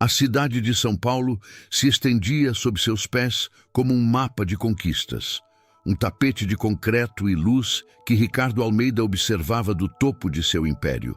A cidade de São Paulo se estendia sob seus pés como um mapa de conquistas, um tapete de concreto e luz que Ricardo Almeida observava do topo de seu império.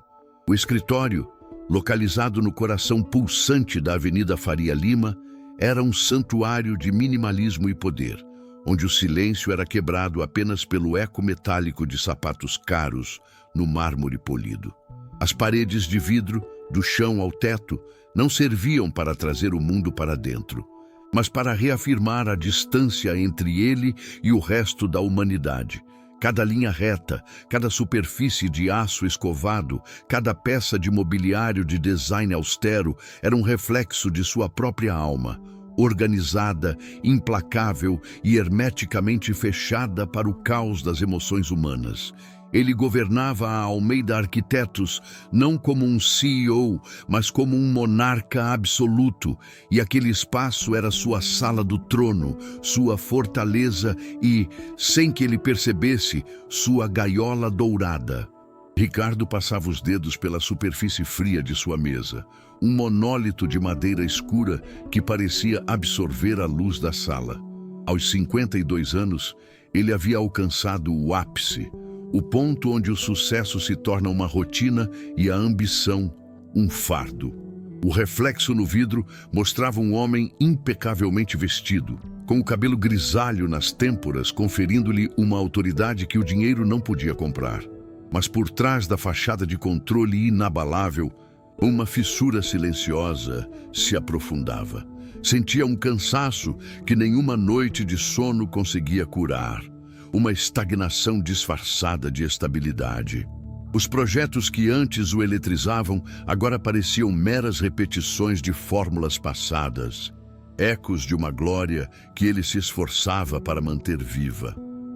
O escritório, localizado no coração pulsante da Avenida Faria Lima, era um santuário de minimalismo e poder, onde o silêncio era quebrado apenas pelo eco metálico de sapatos caros no mármore polido. As paredes de vidro, do chão ao teto, não serviam para trazer o mundo para dentro, mas para reafirmar a distância entre ele e o resto da humanidade. Cada linha reta, cada superfície de aço escovado, cada peça de mobiliário de design austero era um reflexo de sua própria alma, organizada, implacável e hermeticamente fechada para o caos das emoções humanas. Ele governava a Almeida Arquitetos não como um CEO, mas como um monarca absoluto, e aquele espaço era sua sala do trono, sua fortaleza e, sem que ele percebesse, sua gaiola dourada. Ricardo passava os dedos pela superfície fria de sua mesa, um monólito de madeira escura que parecia absorver a luz da sala. Aos 52 anos, ele havia alcançado o ápice, o ponto onde o sucesso se torna uma rotina e a ambição um fardo. O reflexo no vidro mostrava um homem impecavelmente vestido, com o cabelo grisalho nas têmporas, conferindo-lhe uma autoridade que o dinheiro não podia comprar. Mas por trás da fachada de controle inabalável, uma fissura silenciosa se aprofundava. Sentia um cansaço que nenhuma noite de sono conseguia curar. Uma estagnação disfarçada de estabilidade. Os projetos que antes o eletrizavam agora pareciam meras repetições de fórmulas passadas, ecos de uma glória que ele se esforçava para manter viva.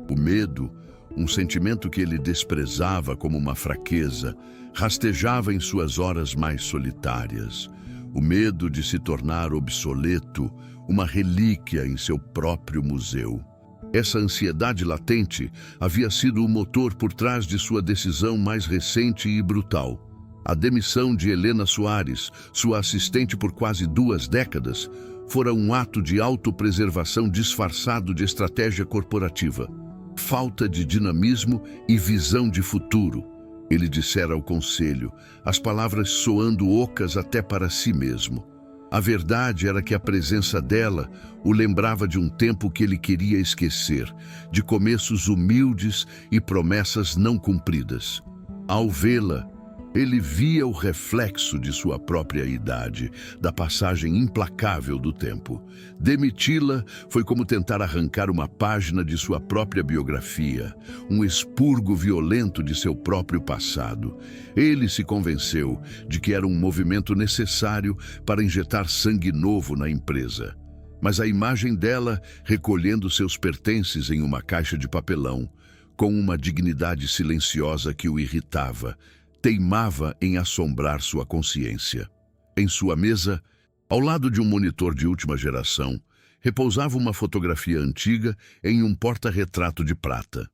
O medo, um sentimento que ele desprezava como uma fraqueza, rastejava em suas horas mais solitárias. O medo de se tornar obsoleto, uma relíquia em seu próprio museu. Essa ansiedade latente havia sido o motor por trás de sua decisão mais recente e brutal. A demissão de Helena Soares, sua assistente por quase 2 décadas, fora um ato de autopreservação disfarçado de estratégia corporativa. Falta de dinamismo e visão de futuro, ele dissera ao conselho, as palavras soando ocas até para si mesmo. A verdade era que a presença dela o lembrava de um tempo que ele queria esquecer, de começos humildes e promessas não cumpridas. Ao vê-la, ele via o reflexo de sua própria idade, da passagem implacável do tempo. Demiti-la foi como tentar arrancar uma página de sua própria biografia, um expurgo violento de seu próprio passado. Ele se convenceu de que era um movimento necessário para injetar sangue novo na empresa. Mas a imagem dela, recolhendo seus pertences em uma caixa de papelão, com uma dignidade silenciosa que o irritava, teimava em assombrar sua consciência. Em sua mesa, ao lado de um monitor de última geração, repousava uma fotografia antiga em um porta-retrato de prata.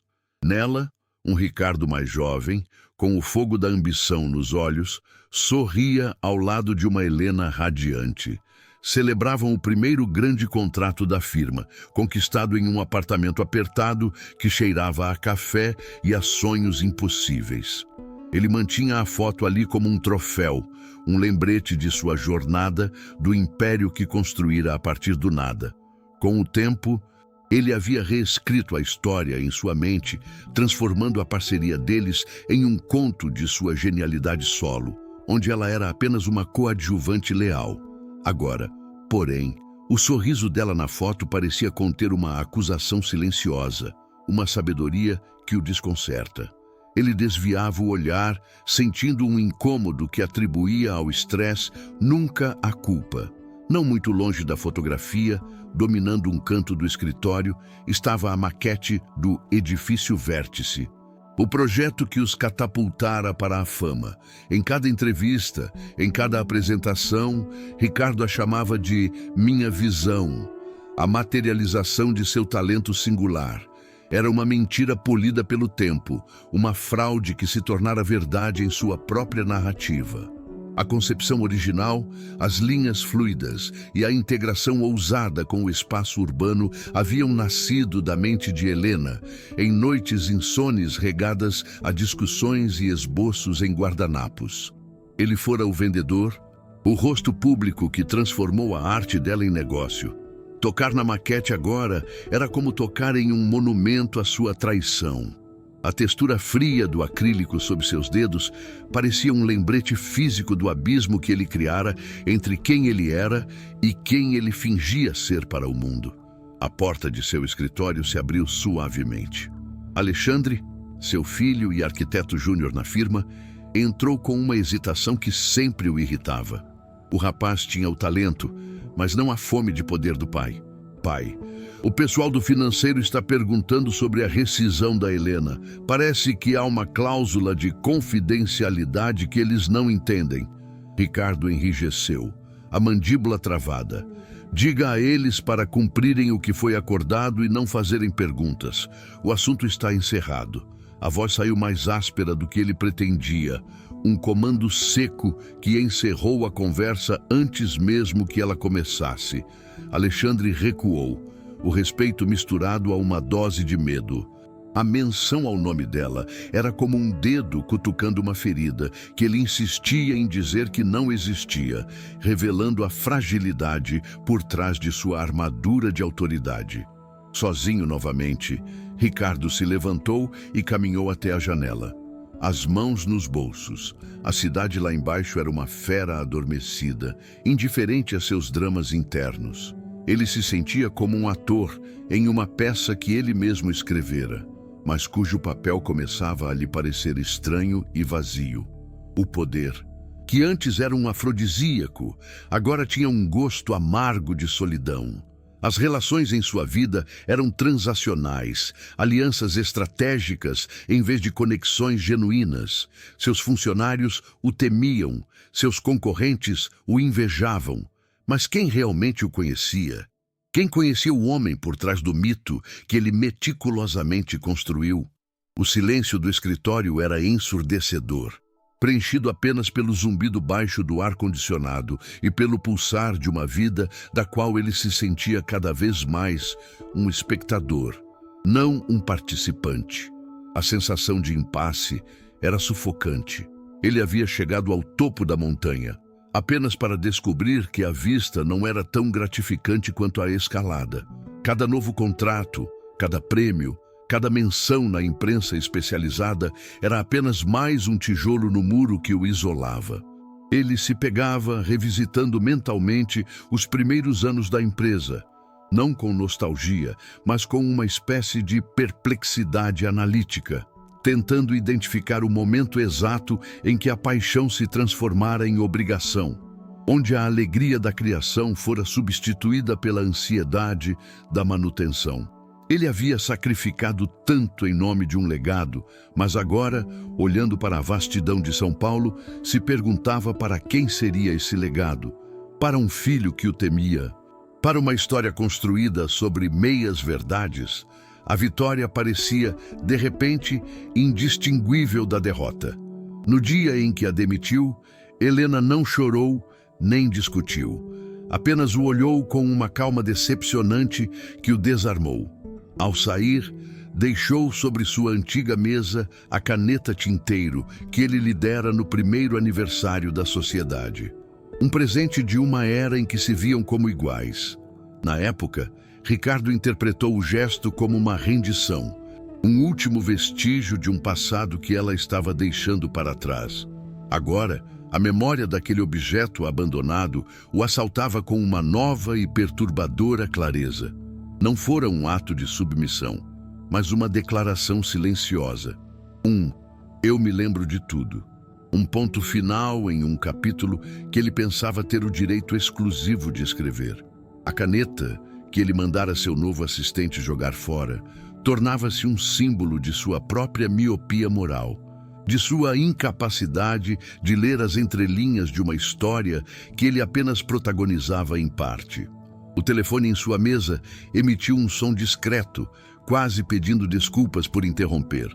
Nela, um Ricardo mais jovem, com o fogo da ambição nos olhos, sorria ao lado de uma Helena radiante. Celebravam o primeiro grande contrato da firma, conquistado em um apartamento apertado que cheirava a café e a sonhos impossíveis. Ele mantinha a foto ali como um troféu, um lembrete de sua jornada, do império que construíra a partir do nada. Com o tempo, ele havia reescrito a história em sua mente, transformando a parceria deles em um conto de sua genialidade solo, onde ela era apenas uma coadjuvante leal. Agora, porém, o sorriso dela na foto parecia conter uma acusação silenciosa, uma sabedoria que o desconcerta. Ele desviava o olhar, sentindo um incômodo que atribuía ao estresse, nunca à culpa. Não muito longe da fotografia, dominando um canto do escritório, estava a maquete do Edifício Vértice, o projeto que os catapultara para a fama. Em cada entrevista, em cada apresentação, Ricardo a chamava de minha visão, a materialização de seu talento singular. Era uma mentira polida pelo tempo, uma fraude que se tornara verdade em sua própria narrativa. A concepção original, as linhas fluidas e a integração ousada com o espaço urbano haviam nascido da mente de Helena, em noites insones regadas a discussões e esboços em guardanapos. Ele fora o vendedor, o rosto público que transformou a arte dela em negócio. Tocar na maquete agora era como tocar em um monumento à sua traição. A textura fria do acrílico sob seus dedos parecia um lembrete físico do abismo que ele criara entre quem ele era e quem ele fingia ser para o mundo. A porta de seu escritório se abriu suavemente. Alexandre, seu filho e arquiteto júnior na firma, entrou com uma hesitação que sempre o irritava. O rapaz tinha o talento, mas não a fome de poder do pai. Pai, o pessoal do financeiro está perguntando sobre a rescisão da Helena. Parece que há uma cláusula de confidencialidade que eles não entendem. Ricardo enrijeceu, a mandíbula travada. Diga a eles para cumprirem o que foi acordado e não fazerem perguntas. O assunto está encerrado. A voz saiu mais áspera do que ele pretendia. Um comando seco que encerrou a conversa antes mesmo que ela começasse. Alexandre recuou, o respeito misturado a uma dose de medo. A menção ao nome dela era como um dedo cutucando uma ferida, que ele insistia em dizer que não existia, revelando a fragilidade por trás de sua armadura de autoridade. Sozinho novamente, Ricardo se levantou e caminhou até a janela. As mãos nos bolsos. A cidade lá embaixo era uma fera adormecida, indiferente a seus dramas internos. Ele se sentia como um ator em uma peça que ele mesmo escrevera, mas cujo papel começava a lhe parecer estranho e vazio. O poder, que antes era um afrodisíaco, agora tinha um gosto amargo de solidão. As relações em sua vida eram transacionais, alianças estratégicas em vez de conexões genuínas. Seus funcionários o temiam, seus concorrentes o invejavam. Mas quem realmente o conhecia? Quem conhecia o homem por trás do mito que ele meticulosamente construiu? O silêncio do escritório era ensurdecedor, preenchido apenas pelo zumbido baixo do ar-condicionado e pelo pulsar de uma vida da qual ele se sentia cada vez mais um espectador, não um participante. A sensação de impasse era sufocante. Ele havia chegado ao topo da montanha, apenas para descobrir que a vista não era tão gratificante quanto a escalada. Cada novo contrato, cada prêmio, cada menção na imprensa especializada era apenas mais um tijolo no muro que o isolava. Ele se pegava revisitando mentalmente os primeiros anos da empresa, não com nostalgia, mas com uma espécie de perplexidade analítica, tentando identificar o momento exato em que a paixão se transformara em obrigação, onde a alegria da criação fora substituída pela ansiedade da manutenção. Ele havia sacrificado tanto em nome de um legado, mas agora, olhando para a vastidão de São Paulo, se perguntava para quem seria esse legado. Para um filho que o temia, para uma história construída sobre meias verdades. A vitória parecia, de repente, indistinguível da derrota. No dia em que a demitiu, Helena não chorou nem discutiu. Apenas o olhou com uma calma decepcionante que o desarmou. Ao sair, deixou sobre sua antiga mesa a caneta tinteiro que ele lhe dera no primeiro aniversário da sociedade. Um presente de uma era em que se viam como iguais. Na época, Ricardo interpretou o gesto como uma rendição, um último vestígio de um passado que ela estava deixando para trás. Agora, a memória daquele objeto abandonado o assaltava com uma nova e perturbadora clareza. Não fora um ato de submissão, mas uma declaração silenciosa. Eu me lembro de tudo. Um ponto final em um capítulo que ele pensava ter o direito exclusivo de escrever. A caneta que ele mandara seu novo assistente jogar fora tornava-se um símbolo de sua própria miopia moral, de sua incapacidade de ler as entrelinhas de uma história que ele apenas protagonizava em parte. O telefone em sua mesa emitiu um som discreto, quase pedindo desculpas por interromper.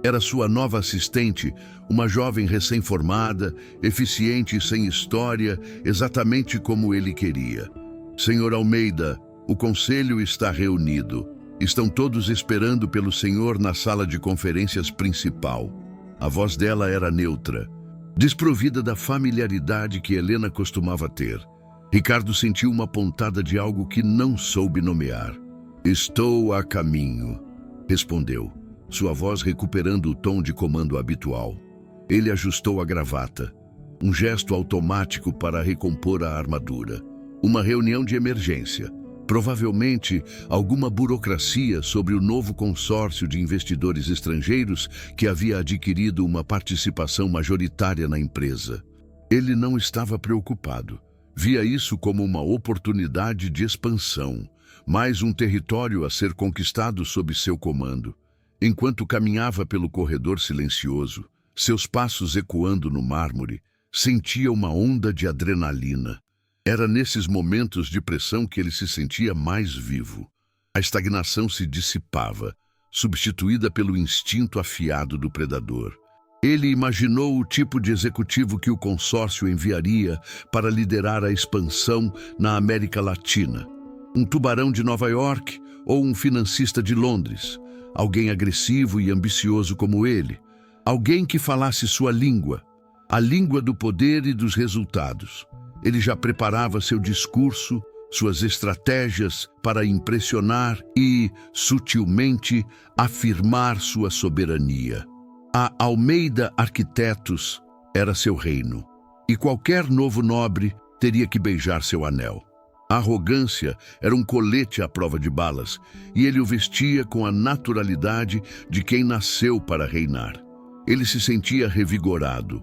Era sua nova assistente, uma jovem recém-formada, eficiente e sem história, exatamente como ele queria. Senhor Almeida, o conselho está reunido. Estão todos esperando pelo senhor na sala de conferências principal. A voz dela era neutra, desprovida da familiaridade que Helena costumava ter. Ricardo sentiu uma pontada de algo que não soube nomear. Estou a caminho, respondeu, sua voz recuperando o tom de comando habitual. Ele ajustou a gravata, um gesto automático para recompor a armadura. Uma reunião de emergência. Provavelmente alguma burocracia sobre o novo consórcio de investidores estrangeiros que havia adquirido uma participação majoritária na empresa. Ele não estava preocupado. Via isso como uma oportunidade de expansão, mais um território a ser conquistado sob seu comando. Enquanto caminhava pelo corredor silencioso, seus passos ecoando no mármore, sentia uma onda de adrenalina. Era nesses momentos de pressão que ele se sentia mais vivo. A estagnação se dissipava, substituída pelo instinto afiado do predador. Ele imaginou o tipo de executivo que o consórcio enviaria para liderar a expansão na América Latina. Um tubarão de Nova York ou um financista de Londres. Alguém agressivo e ambicioso como ele. Alguém que falasse sua língua, a língua do poder e dos resultados. Ele já preparava seu discurso, suas estratégias para impressionar e, sutilmente, afirmar sua soberania. A Almeida Arquitetos era seu reino, e qualquer novo nobre teria que beijar seu anel. A arrogância era um colete à prova de balas, e ele o vestia com a naturalidade de quem nasceu para reinar. Ele se sentia revigorado,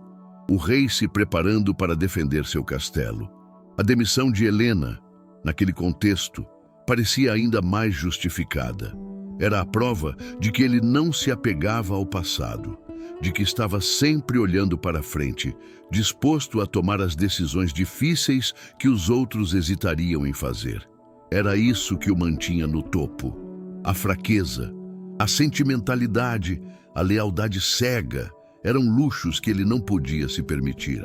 o rei se preparando para defender seu castelo. A demissão de Helena, naquele contexto, parecia ainda mais justificada. Era a prova de que ele não se apegava ao passado, de que estava sempre olhando para frente, disposto a tomar as decisões difíceis que os outros hesitariam em fazer. Era isso que o mantinha no topo. A fraqueza, a sentimentalidade, a lealdade cega, eram luxos que ele não podia se permitir.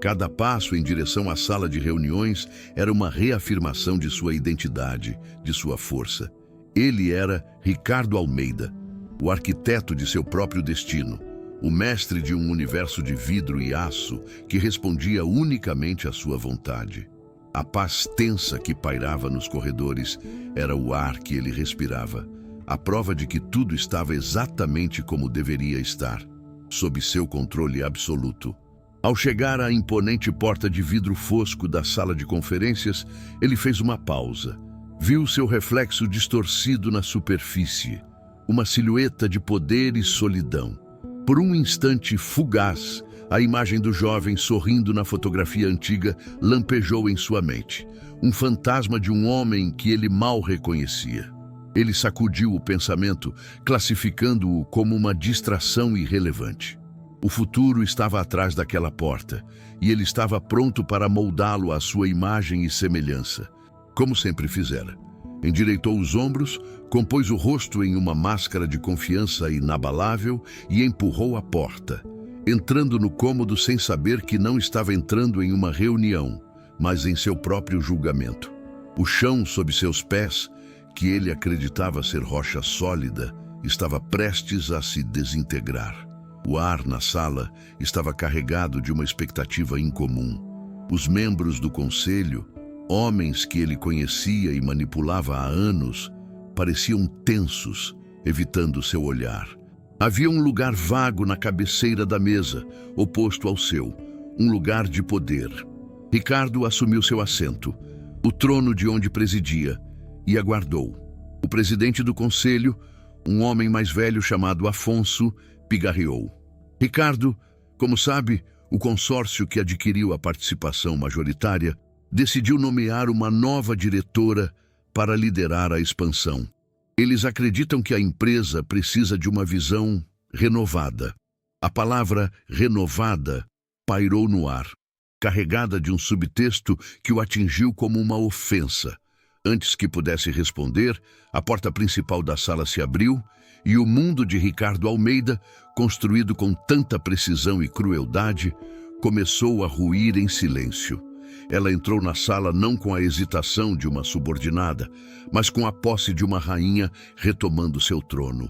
Cada passo em direção à sala de reuniões era uma reafirmação de sua identidade, de sua força. Ele era Ricardo Almeida, o arquiteto de seu próprio destino, o mestre de um universo de vidro e aço que respondia unicamente à sua vontade. A paz tensa que pairava nos corredores era o ar que ele respirava, a prova de que tudo estava exatamente como deveria estar, sob seu controle absoluto. Ao chegar à imponente porta de vidro fosco da sala de conferências, ele fez uma pausa. Viu seu reflexo distorcido na superfície, uma silhueta de poder e solidão. Por um instante fugaz, a imagem do jovem sorrindo na fotografia antiga lampejou em sua mente, um fantasma de um homem que ele mal reconhecia. Ele sacudiu o pensamento, classificando-o como uma distração irrelevante. O futuro estava atrás daquela porta, e ele estava pronto para moldá-lo à sua imagem e semelhança, como sempre fizera. Endireitou os ombros, compôs o rosto em uma máscara de confiança inabalável e empurrou a porta, entrando no cômodo sem saber que não estava entrando em uma reunião, mas em seu próprio julgamento. O chão sob seus pés, que ele acreditava ser rocha sólida, estava prestes a se desintegrar. O ar na sala estava carregado de uma expectativa incomum. Os membros do conselho, homens que ele conhecia e manipulava há anos, pareciam tensos, evitando seu olhar. Havia um lugar vago na cabeceira da mesa, oposto ao seu, um lugar de poder. Ricardo assumiu seu assento, o trono de onde presidia, e aguardou. O presidente do conselho, um homem mais velho chamado Afonso, pigarreou. Ricardo, como sabe, o consórcio que adquiriu a participação majoritária decidiu nomear uma nova diretora para liderar a expansão. Eles acreditam que a empresa precisa de uma visão renovada. A palavra renovada pairou no ar, carregada de um subtexto que o atingiu como uma ofensa. Antes que pudesse responder, a porta principal da sala se abriu e o mundo de Ricardo Almeida, construído com tanta precisão e crueldade, começou a ruir em silêncio. Ela entrou na sala não com a hesitação de uma subordinada, mas com a posse de uma rainha retomando seu trono.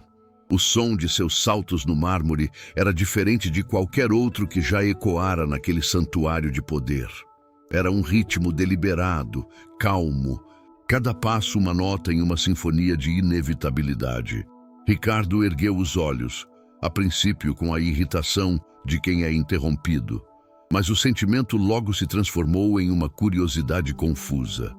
O som de seus saltos no mármore era diferente de qualquer outro que já ecoara naquele santuário de poder. Era um ritmo deliberado, calmo, cada passo uma nota em uma sinfonia de inevitabilidade. Ricardo ergueu os olhos, a princípio com a irritação de quem é interrompido. Mas o sentimento logo se transformou em uma curiosidade confusa.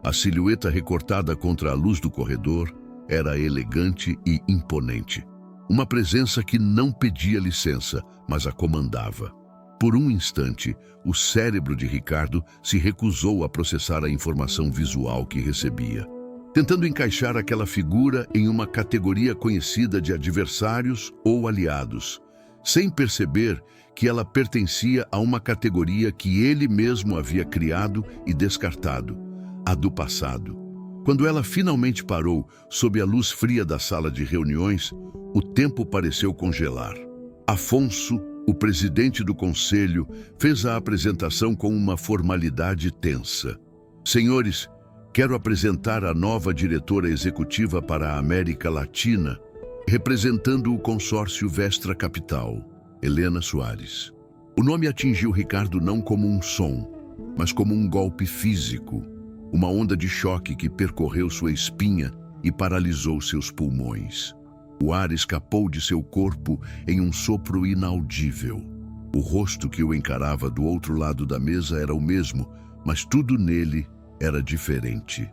A silhueta recortada contra a luz do corredor era elegante e imponente. Uma presença que não pedia licença, mas a comandava. Por um instante, o cérebro de Ricardo se recusou a processar a informação visual que recebia, tentando encaixar aquela figura em uma categoria conhecida de adversários ou aliados, sem perceber que ela pertencia a uma categoria que ele mesmo havia criado e descartado, a do passado. Quando ela finalmente parou sob a luz fria da sala de reuniões, o tempo pareceu congelar. Afonso, o presidente do conselho, fez a apresentação com uma formalidade tensa. Senhores, quero apresentar a nova diretora executiva para a América Latina, representando o consórcio Vestra Capital, Helena Soares. O nome atingiu Ricardo não como um som, mas como um golpe físico, uma onda de choque que percorreu sua espinha e paralisou seus pulmões. O ar escapou de seu corpo em um sopro inaudível. O rosto que o encarava do outro lado da mesa era o mesmo, mas tudo nele era diferente.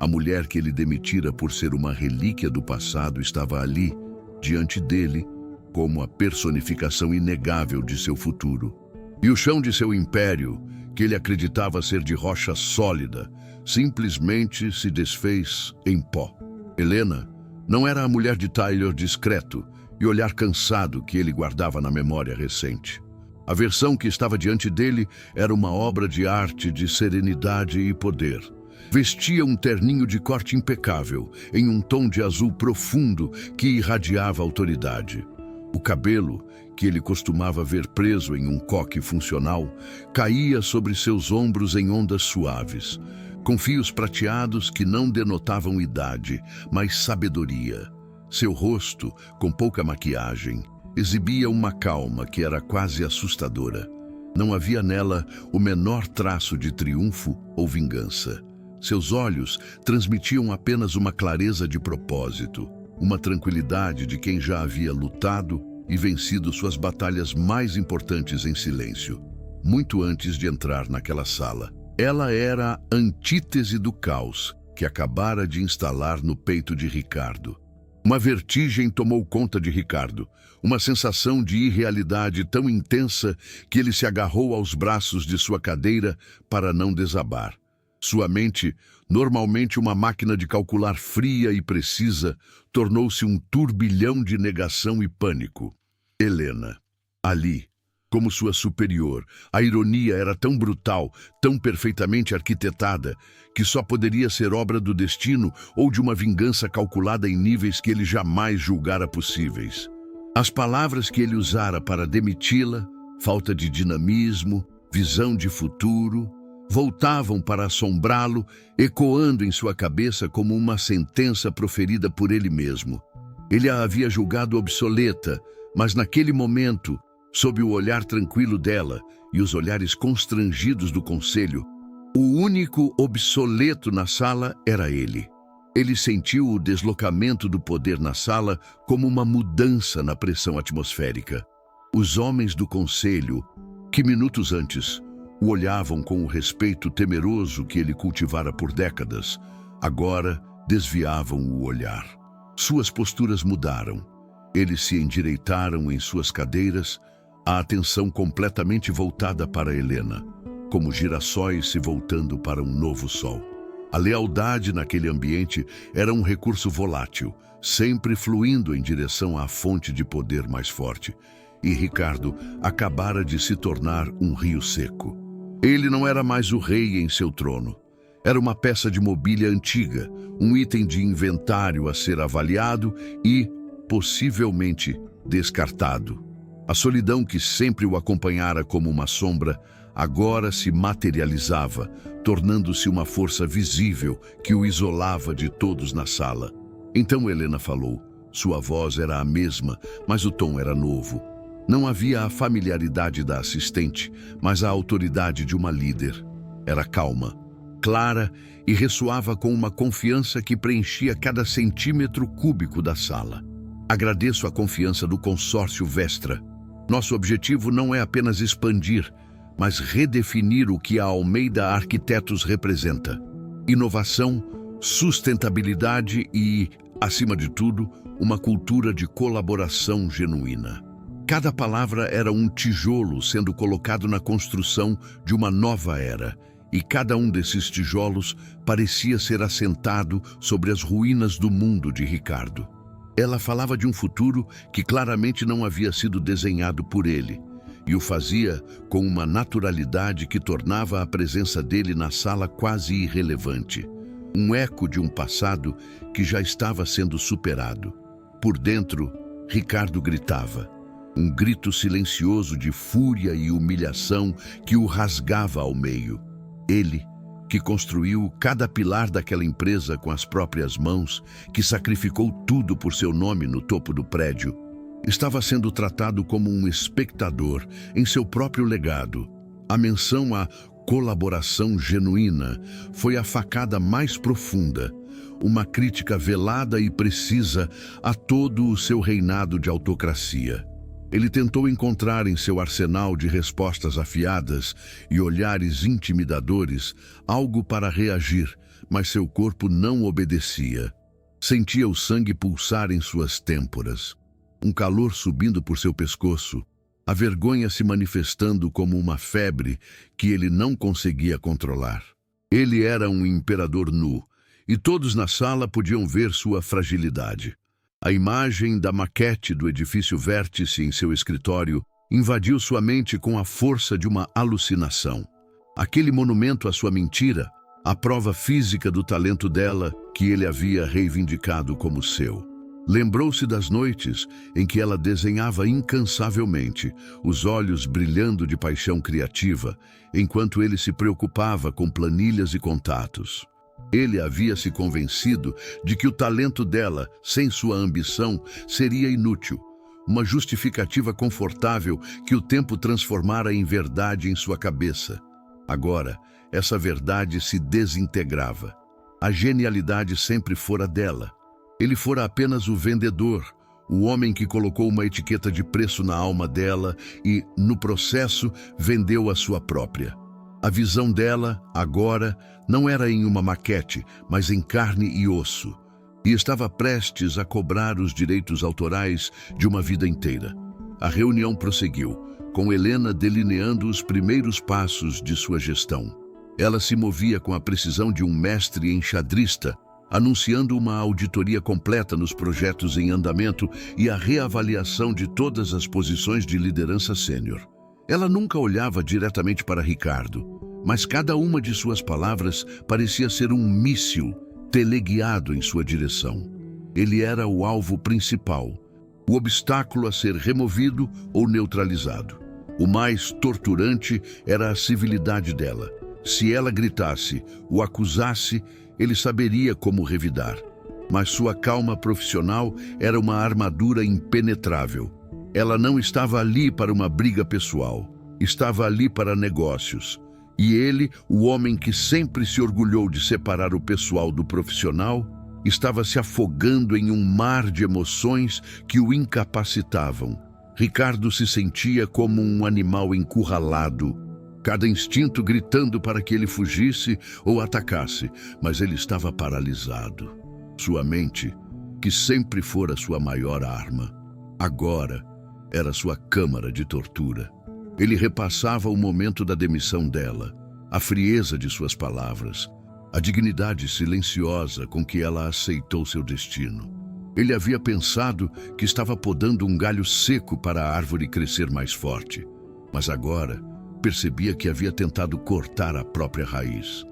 A mulher que ele demitira por ser uma relíquia do passado estava ali, diante dele, como a personificação inegável de seu futuro. E o chão de seu império, que ele acreditava ser de rocha sólida, simplesmente se desfez em pó. Helena não era a mulher de Tyler discreto e olhar cansado que ele guardava na memória recente. A versão que estava diante dele era uma obra de arte de serenidade e poder. Vestia um terninho de corte impecável, em um tom de azul profundo que irradiava autoridade. O cabelo, que ele costumava ver preso em um coque funcional, caía sobre seus ombros em ondas suaves, com fios prateados que não denotavam idade, mas sabedoria. Seu rosto, com pouca maquiagem, exibia uma calma que era quase assustadora. Não havia nela o menor traço de triunfo ou vingança. Seus olhos transmitiam apenas uma clareza de propósito, uma tranquilidade de quem já havia lutado e vencido suas batalhas mais importantes em silêncio, muito antes de entrar naquela sala. Ela era a antítese do caos que acabara de instalar no peito de Ricardo. Uma vertigem tomou conta de Ricardo, uma sensação de irrealidade tão intensa que ele se agarrou aos braços de sua cadeira para não desabar. Sua mente, normalmente uma máquina de calcular fria e precisa, tornou-se um turbilhão de negação e pânico. Helena, ali, como sua superior, a ironia era tão brutal, tão perfeitamente arquitetada, que só poderia ser obra do destino ou de uma vingança calculada em níveis que ele jamais julgara possíveis. As palavras que ele usara para demiti-la, falta de dinamismo, visão de futuro, voltavam para assombrá-lo, ecoando em sua cabeça como uma sentença proferida por ele mesmo. Ele a havia julgado obsoleta, mas naquele momento, sob o olhar tranquilo dela e os olhares constrangidos do conselho, o único obsoleto na sala era ele. Ele sentiu o deslocamento do poder na sala como uma mudança na pressão atmosférica. Os homens do conselho, que minutos antes o olhavam com o respeito temeroso que ele cultivara por décadas, agora desviavam o olhar. Suas posturas mudaram. Eles se endireitaram em suas cadeiras, a atenção completamente voltada para Helena, como girassóis se voltando para um novo sol. A lealdade naquele ambiente era um recurso volátil, sempre fluindo em direção à fonte de poder mais forte. E Ricardo acabara de se tornar um rio seco. Ele não era mais o rei em seu trono. Era uma peça de mobília antiga, um item de inventário a ser avaliado e, possivelmente, descartado. A solidão que sempre o acompanhara como uma sombra, agora se materializava, tornando-se uma força visível que o isolava de todos na sala. Então Helena falou. Sua voz era a mesma, mas o tom era novo. Não havia a familiaridade da assistente, mas a autoridade de uma líder. Era calma, clara e ressoava com uma confiança que preenchia cada centímetro cúbico da sala. Agradeço a confiança do consórcio Vestra. Nosso objetivo não é apenas expandir, mas redefinir o que a Almeida Arquitetos representa. Inovação, sustentabilidade e, acima de tudo, uma cultura de colaboração genuína. Cada palavra era um tijolo sendo colocado na construção de uma nova era, e cada um desses tijolos parecia ser assentado sobre as ruínas do mundo de Ricardo. Ela falava de um futuro que claramente não havia sido desenhado por ele, e o fazia com uma naturalidade que tornava a presença dele na sala quase irrelevante. Um eco de um passado que já estava sendo superado. Por dentro, Ricardo gritava. Um grito silencioso de fúria e humilhação que o rasgava ao meio. Ele, que construiu cada pilar daquela empresa com as próprias mãos, que sacrificou tudo por seu nome no topo do prédio, estava sendo tratado como um espectador em seu próprio legado. A menção à colaboração genuína foi a facada mais profunda, uma crítica velada e precisa a todo o seu reinado de autocracia. Ele tentou encontrar em seu arsenal de respostas afiadas e olhares intimidadores algo para reagir, mas seu corpo não obedecia. Sentia o sangue pulsar em suas têmporas, um calor subindo por seu pescoço, a vergonha se manifestando como uma febre que ele não conseguia controlar. Ele era um imperador nu, e todos na sala podiam ver sua fragilidade. A imagem da maquete do edifício Vértice em seu escritório invadiu sua mente com a força de uma alucinação. Aquele monumento à sua mentira, a prova física do talento dela que ele havia reivindicado como seu. Lembrou-se das noites em que ela desenhava incansavelmente, os olhos brilhando de paixão criativa, enquanto ele se preocupava com planilhas e contatos. Ele havia se convencido de que o talento dela, sem sua ambição, seria inútil, uma justificativa confortável que o tempo transformara em verdade em sua cabeça. Agora, essa verdade se desintegrava. A genialidade sempre fora dela. Ele fora apenas o vendedor, o homem que colocou uma etiqueta de preço na alma dela e, no processo, vendeu a sua própria. A visão dela, agora, não era em uma maquete, mas em carne e osso, e estava prestes a cobrar os direitos autorais de uma vida inteira. A reunião prosseguiu, com Helena delineando os primeiros passos de sua gestão. Ela se movia com a precisão de um mestre enxadrista, anunciando uma auditoria completa nos projetos em andamento e a reavaliação de todas as posições de liderança sênior. Ela nunca olhava diretamente para Ricardo, mas cada uma de suas palavras parecia ser um míssil teleguiado em sua direção. Ele era o alvo principal, o obstáculo a ser removido ou neutralizado. O mais torturante era a civilidade dela. Se ela gritasse, o acusasse, ele saberia como revidar. Mas sua calma profissional era uma armadura impenetrável. Ela não estava ali para uma briga pessoal, estava ali para negócios. E ele, o homem que sempre se orgulhou de separar o pessoal do profissional, estava se afogando em um mar de emoções que o incapacitavam. Ricardo se sentia como um animal encurralado, cada instinto gritando para que ele fugisse ou atacasse, mas ele estava paralisado. Sua mente, que sempre fora sua maior arma, agora era sua câmara de tortura. Ele repassava o momento da demissão dela, a frieza de suas palavras, a dignidade silenciosa com que ela aceitou seu destino. Ele havia pensado que estava podando um galho seco para a árvore crescer mais forte, mas agora percebia que havia tentado cortar a própria raiz.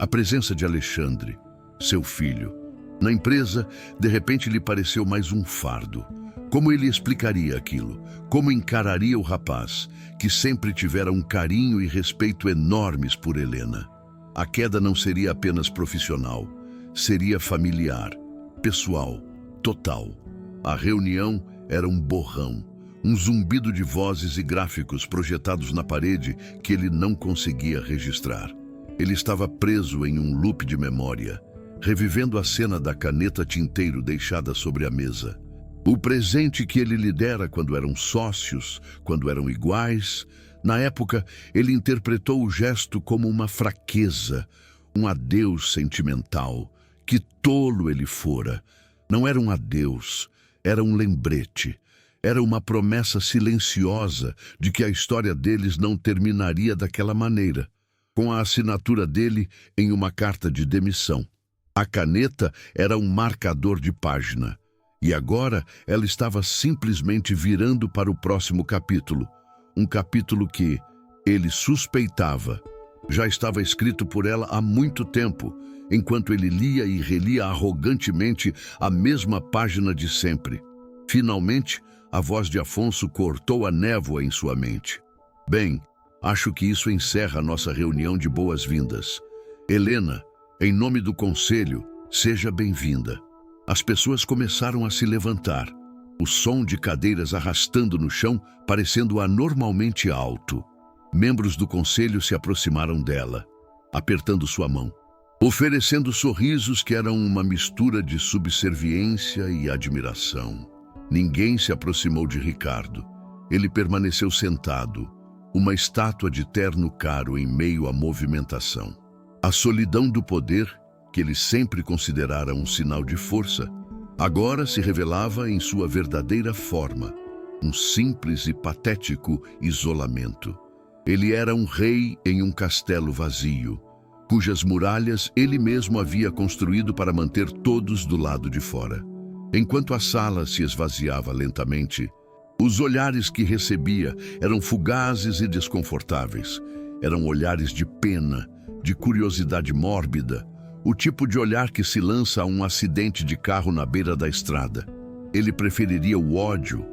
A presença de Alexandre, seu filho, na empresa, de repente lhe pareceu mais um fardo. Como ele explicaria aquilo? Como encararia o rapaz, que sempre tivera um carinho e respeito enormes por Helena? A queda não seria apenas profissional, seria familiar, pessoal, total. A reunião era um borrão, um zumbido de vozes e gráficos projetados na parede que ele não conseguia registrar. Ele estava preso em um loop de memória, revivendo a cena da caneta tinteiro deixada sobre a mesa. O presente que ele lhe dera quando eram sócios, quando eram iguais. Na época, ele interpretou o gesto como uma fraqueza, um adeus sentimental. Que tolo ele fora! Não era um adeus, era um lembrete. Era uma promessa silenciosa de que a história deles não terminaria daquela maneira, com a assinatura dele em uma carta de demissão. A caneta era um marcador de página, e agora ela estava simplesmente virando para o próximo capítulo. Um capítulo que, ele suspeitava, já estava escrito por ela há muito tempo, enquanto ele lia e relia arrogantemente a mesma página de sempre. Finalmente, a voz de Afonso cortou a névoa em sua mente. Bem, acho que isso encerra a nossa reunião de boas-vindas. Helena, em nome do conselho, seja bem-vinda. As pessoas começaram a se levantar, o som de cadeiras arrastando no chão parecendo anormalmente alto. Membros do conselho se aproximaram dela, apertando sua mão, oferecendo sorrisos que eram uma mistura de subserviência e admiração. Ninguém se aproximou de Ricardo. Ele permaneceu sentado, uma estátua de terno caro em meio à movimentação. A solidão do poder, que ele sempre considerara um sinal de força, agora se revelava em sua verdadeira forma, um simples e patético isolamento. Ele era um rei em um castelo vazio, cujas muralhas ele mesmo havia construído para manter todos do lado de fora. Enquanto a sala se esvaziava lentamente, os olhares que recebia eram fugazes e desconfortáveis. Eram olhares de pena, de curiosidade mórbida, o tipo de olhar que se lança a um acidente de carro na beira da estrada. Ele preferiria o ódio,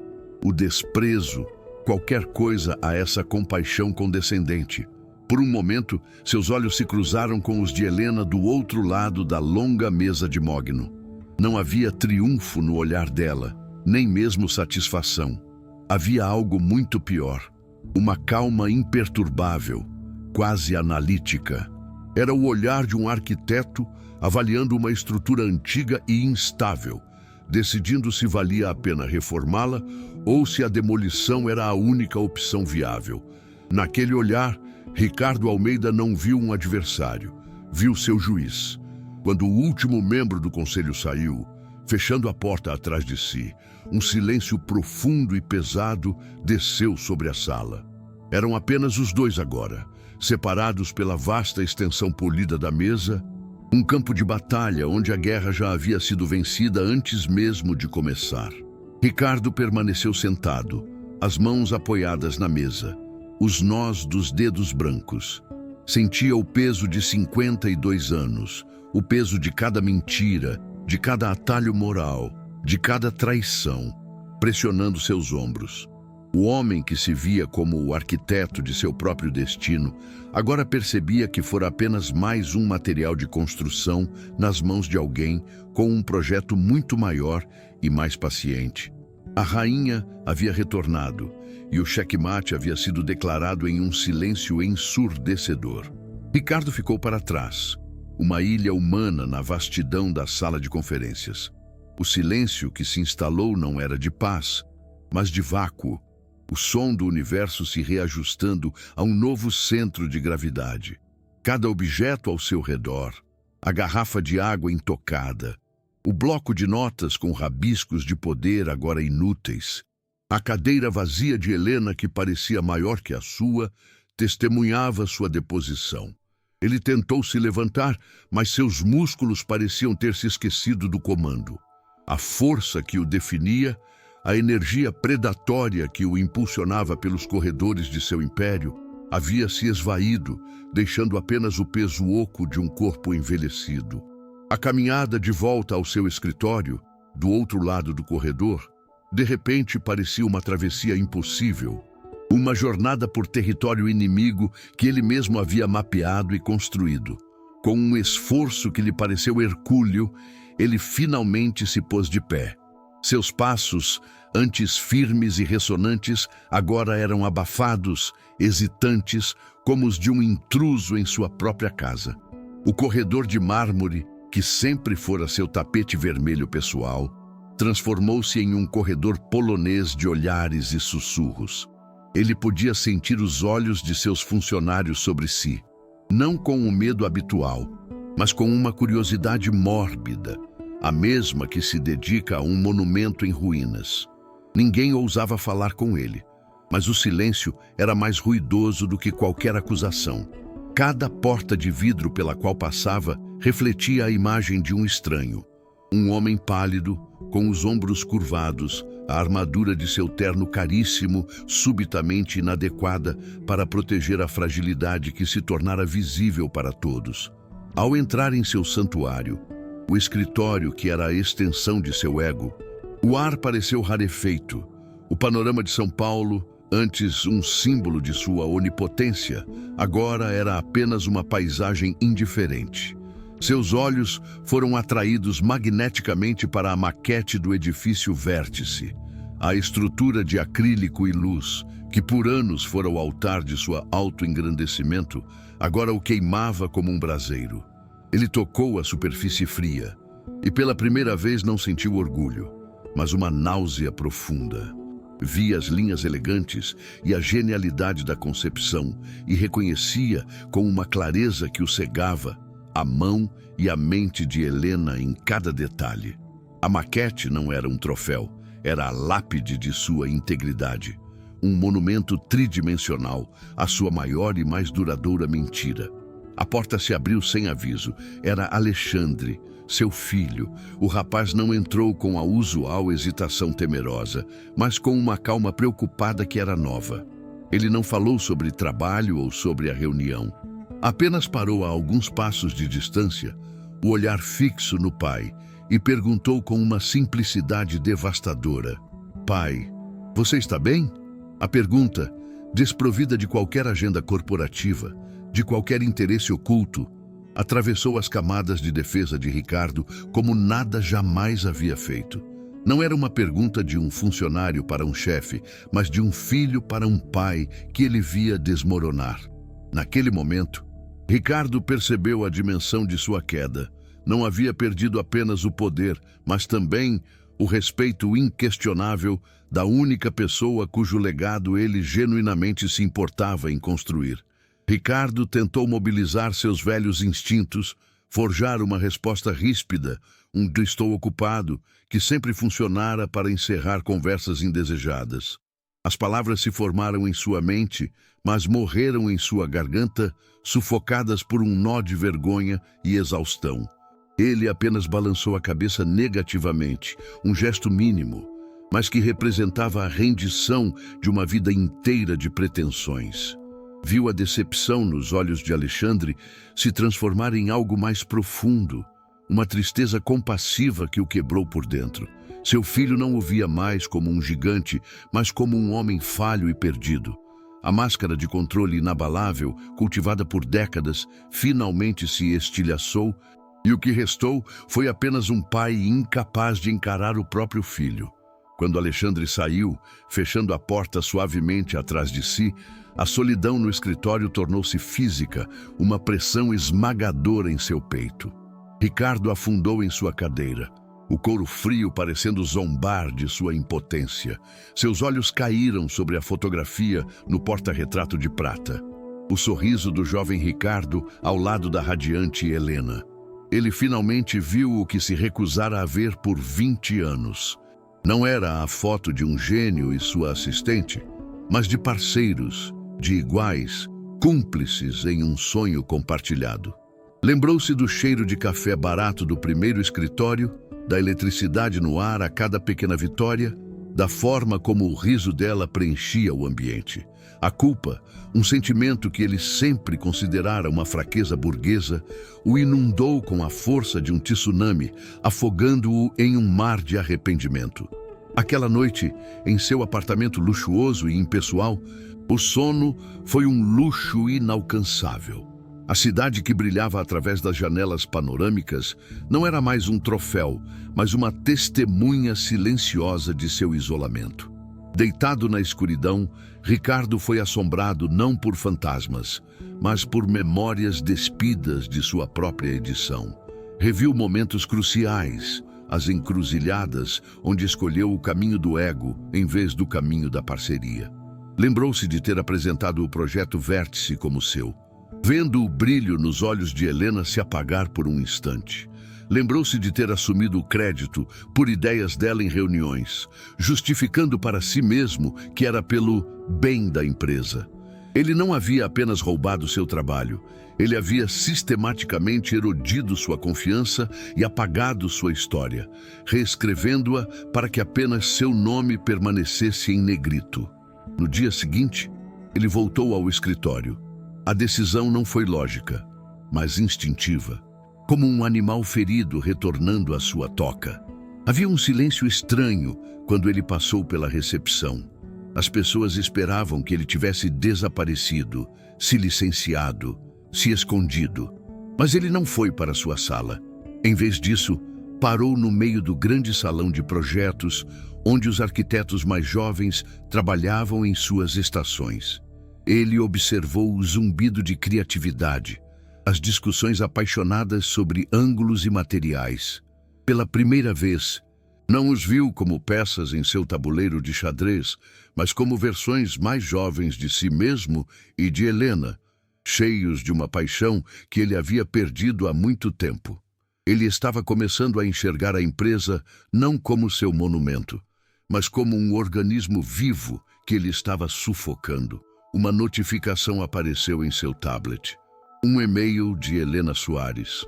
o desprezo, qualquer coisa a essa compaixão condescendente. Por um momento, seus olhos se cruzaram com os de Helena do outro lado da longa mesa de mogno. Não havia triunfo no olhar dela, nem mesmo satisfação. Havia algo muito pior, uma calma imperturbável, quase analítica. Era o olhar de um arquiteto avaliando uma estrutura antiga e instável, decidindo se valia a pena reformá-la ou se a demolição era a única opção viável. Naquele olhar, Ricardo Almeida não viu um adversário, viu seu juiz. Quando o último membro do conselho saiu, fechando a porta atrás de si, um silêncio profundo e pesado desceu sobre a sala. Eram apenas os dois agora, separados pela vasta extensão polida da mesa, um campo de batalha onde a guerra já havia sido vencida antes mesmo de começar. Ricardo permaneceu sentado, as mãos apoiadas na mesa, os nós dos dedos brancos. Sentia o peso de 52 anos, o peso de cada mentira, de cada atalho moral, de cada traição, pressionando seus ombros. O homem que se via como o arquiteto de seu próprio destino, agora percebia que fora apenas mais um material de construção nas mãos de alguém com um projeto muito maior e mais paciente. A rainha havia retornado e o xeque-mate havia sido declarado em um silêncio ensurdecedor. Ricardo ficou para trás, uma ilha humana na vastidão da sala de conferências. O silêncio que se instalou não era de paz, mas de vácuo. O som do universo se reajustando a um novo centro de gravidade. Cada objeto ao seu redor, a garrafa de água intocada, o bloco de notas com rabiscos de poder agora inúteis, a cadeira vazia de Helena que parecia maior que a sua, testemunhava sua deposição. Ele tentou se levantar, mas seus músculos pareciam ter se esquecido do comando. A força que o definia, a energia predatória que o impulsionava pelos corredores de seu império, havia se esvaído, deixando apenas o peso oco de um corpo envelhecido. A caminhada de volta ao seu escritório, do outro lado do corredor, de repente parecia uma travessia impossível. Uma jornada por território inimigo que ele mesmo havia mapeado e construído. Com um esforço que lhe pareceu hercúleo, ele finalmente se pôs de pé. Seus passos, antes firmes e ressonantes, agora eram abafados, hesitantes, como os de um intruso em sua própria casa. O corredor de mármore, que sempre fora seu tapete vermelho pessoal, transformou-se em um corredor polonês de olhares e sussurros. Ele podia sentir os olhos de seus funcionários sobre si, não com o medo habitual, mas com uma curiosidade mórbida, a mesma que se dedica a um monumento em ruínas. Ninguém ousava falar com ele, mas o silêncio era mais ruidoso do que qualquer acusação. Cada porta de vidro pela qual passava refletia a imagem de um estranho. Um homem pálido, com os ombros curvados, a armadura de seu terno caríssimo, subitamente inadequada para proteger a fragilidade que se tornara visível para todos. Ao entrar em seu santuário, o escritório que era a extensão de seu ego, o ar pareceu rarefeito. O panorama de São Paulo, antes um símbolo de sua onipotência, agora era apenas uma paisagem indiferente. Seus olhos foram atraídos magneticamente para a maquete do edifício Vértice, a estrutura de acrílico e luz, que por anos fora o altar de sua autoengrandecimento, agora o queimava como um braseiro. Ele tocou a superfície fria e pela primeira vez não sentiu orgulho, mas uma náusea profunda. Via as linhas elegantes e a genialidade da concepção e reconhecia com uma clareza que o cegava a mão e a mente de Helena em cada detalhe. A maquete não era um troféu, era a lápide de sua integridade. Um monumento tridimensional, a sua maior e mais duradoura mentira. A porta se abriu sem aviso. Era Alexandre, seu filho. O rapaz não entrou com a usual hesitação temerosa, mas com uma calma preocupada que era nova. Ele não falou sobre trabalho ou sobre a reunião. Apenas parou a alguns passos de distância, o olhar fixo no pai, e perguntou com uma simplicidade devastadora: "Pai, você está bem?" A pergunta, desprovida de qualquer agenda corporativa, de qualquer interesse oculto, atravessou as camadas de defesa de Ricardo como nada jamais havia feito. Não era uma pergunta de um funcionário para um chefe, mas de um filho para um pai que ele via desmoronar. Naquele momento, Ricardo percebeu a dimensão de sua queda. Não havia perdido apenas o poder, mas também o respeito inquestionável da única pessoa cujo legado ele genuinamente se importava em construir. Ricardo tentou mobilizar seus velhos instintos, forjar uma resposta ríspida, um "estou ocupado", que sempre funcionara para encerrar conversas indesejadas. As palavras se formaram em sua mente, mas morreram em sua garganta, sufocadas por um nó de vergonha e exaustão. Ele apenas balançou a cabeça negativamente, um gesto mínimo, mas que representava a rendição de uma vida inteira de pretensões. Viu a decepção nos olhos de Alexandre se transformar em algo mais profundo, uma tristeza compassiva que o quebrou por dentro. Seu filho não o via mais como um gigante, mas como um homem falho e perdido. A máscara de controle inabalável, cultivada por décadas, finalmente se estilhaçou, e o que restou foi apenas um pai incapaz de encarar o próprio filho. Quando Alexandre saiu, fechando a porta suavemente atrás de si, a solidão no escritório tornou-se física, uma pressão esmagadora em seu peito. Ricardo afundou em sua cadeira, o couro frio parecendo zombar de sua impotência. Seus olhos caíram sobre a fotografia no porta-retrato de prata. O sorriso do jovem Ricardo ao lado da radiante Helena. Ele finalmente viu o que se recusara a ver por 20 anos. Não era a foto de um gênio e sua assistente, mas de parceiros, de iguais, cúmplices em um sonho compartilhado. Lembrou-se do cheiro de café barato do primeiro escritório, da eletricidade no ar a cada pequena vitória, da forma como o riso dela preenchia o ambiente. A culpa, um sentimento que ele sempre considerara uma fraqueza burguesa, o inundou com a força de um tsunami, afogando-o em um mar de arrependimento. Aquela noite, em seu apartamento luxuoso e impessoal, o sono foi um luxo inalcançável. A cidade que brilhava através das janelas panorâmicas não era mais um troféu, mas uma testemunha silenciosa de seu isolamento. Deitado na escuridão, Ricardo foi assombrado não por fantasmas, mas por memórias despidas de sua própria edição. Reviu momentos cruciais, as encruzilhadas onde escolheu o caminho do ego em vez do caminho da parceria. Lembrou-se de ter apresentado o projeto Vértice como seu, vendo o brilho nos olhos de Helena se apagar por um instante. Lembrou-se de ter assumido o crédito por ideias dela em reuniões, justificando para si mesmo que era pelo bem da empresa. Ele não havia apenas roubado seu trabalho, ele havia sistematicamente erodido sua confiança e apagado sua história, reescrevendo-a para que apenas seu nome permanecesse em negrito. No dia seguinte, ele voltou ao escritório. A decisão não foi lógica, mas instintiva, como um animal ferido retornando à sua toca. Havia um silêncio estranho quando ele passou pela recepção. As pessoas esperavam que ele tivesse desaparecido, se licenciado, se escondido. Mas ele não foi para sua sala. Em vez disso, parou no meio do grande salão de projetos, onde os arquitetos mais jovens trabalhavam em suas estações. Ele observou o zumbido de criatividade, as discussões apaixonadas sobre ângulos e materiais. Pela primeira vez, não os viu como peças em seu tabuleiro de xadrez, mas como versões mais jovens de si mesmo e de Helena, cheios de uma paixão que ele havia perdido há muito tempo. Ele estava começando a enxergar a empresa não como seu monumento, mas como um organismo vivo que ele estava sufocando. Uma notificação apareceu em seu tablet. Um e-mail de Helena Soares.